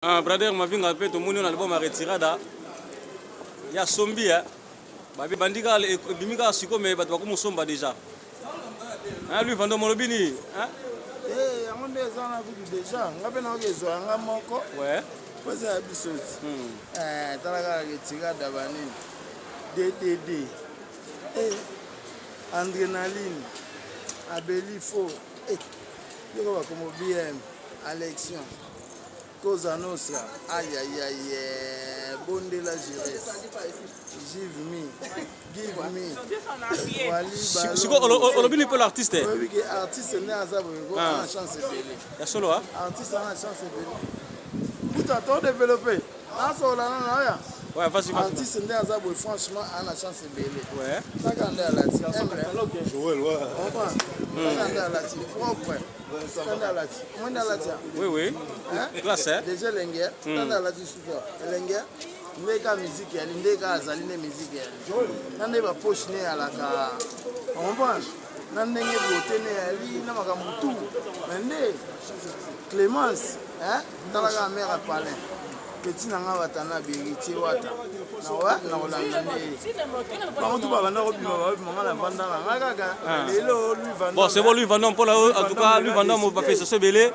Brother Mavinga pe to muni on album a retirada ya sombi babi bandika bimika siko me bato bakomo somba déjà lui vando molobini yango eza na kutu déjà nga mpe naokezwa yanga moko po eza ya biso ti talaka retirada banini DDD adrénaline abelifo yoko bakomo BM Alexion Cosa Nostra, aïe aïe aïe, bonde la Gires, give me, Wali Ballon. Siko olobini pe l'artiste. Oui, que artiste n'est à ça, on a chance de belé. Ya solo hein? Artiste a chance de belé. Tout à ton développé. Ah ça là là là. Ouais, vas-y. Artiste n'est à ça, franchement, on a chance de belé. Ouais. Ça quand on est à la tire. Joël, ouais. On prend. Ça quand on est à la tire. Propre. Oui, oui. Classe, hein? Déjà, l'enguerre, quand on a dit super, l'enguerre, ndeka musique, ndeka azali ne musique. Nande ba poche ne alaka. On pense. Nande nge bote ne ali na makamutu. Nande Clémence, hein? Talaka mère a parlé. Petit nanga watana biriti wata. Na wa na olanda ne. Ba mutu ba banda ko bima ba mama la vanda na kaka. Lelo lui vanda. Bon, c'est bon lui vanda pour en tout cas lui vanda mo ba fait ce belé.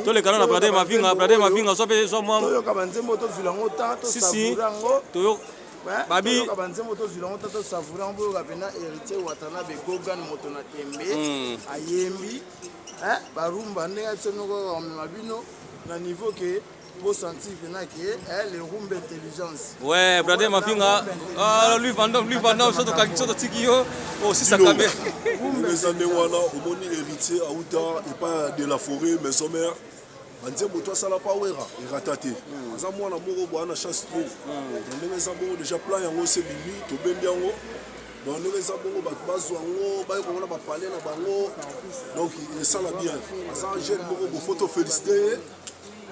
To le canons na Brother Mavinga so moi. To yo ka banzembo to vilango ta to savurango. To yo babi ka banzembo to vilango ta to savurango ka pena héritier watana be gogan moto na tembe. Ayembi. Hein? Barumba ndenge tsenoko mabino na niveau que pour sentir que les rumba intelligence. Ouais, Brother Mavinga, lui vendant surtout quelque tikio aussi ça caméra. Les années wana au moni héritier à Outa et pas de la forêt mais sommaire. Banzembo toi ça la pas wera et rataté. Ça moi na moko bwana chasse trop. Ndenge ça bon déjà plan yango c'est bibi to bembi yango. Donc ndenge ça bon ba bazwa ngo ba ko na ba parler na bango. Donc ça la bien. Ça jeune moko bo photo féliciter.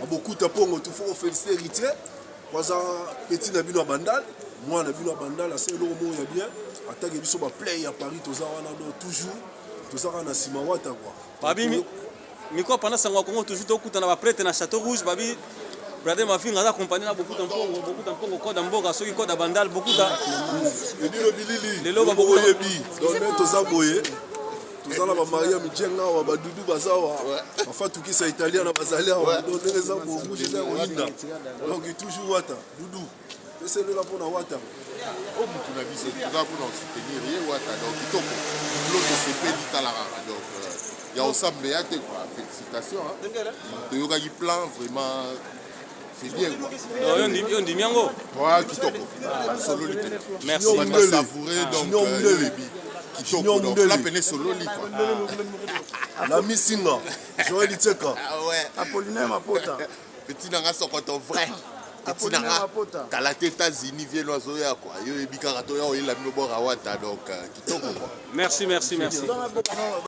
Beaucoup de pongo tout faut féliciter héritier parce petit nabino bandal moi nabino bandal assez le mot ya bien attaque biso ba play à Paris toza wana toujours toza na simawata quoi babi miko pendant ça Congo toujours to kutana ba prêtre na Château Rouge babi Brother Mavinga za accompagné na beaucoup de pongo code mboka soki code bandal beaucoup da et dit le bilili le loba beaucoup yebi donc toza boye tozala ba Maria Mijenga wa badudu bazawa enfin qui ça italien na bazalia donc les gens pour bouger ça olinda donc toujours wata dudu c'est là pour na wata au mutu na biso toza pour soutenir ye wata donc kitoko l'autre se fait ditalara donc il y a ensemble ya te quoi félicitations hein toyoka ki plan vraiment c'est bien quoi on dit miango ouais kitoko solo li merci on va savourer donc donc la peine solo li quoi la misinga Joël Iteka Apollinaire Mapota petit nanga sokoto vrai petit nanga kalate États-Unis vient oiseau ya quoi yo ebikaka to ya oyela mino bora wata donc kitoko quoi merci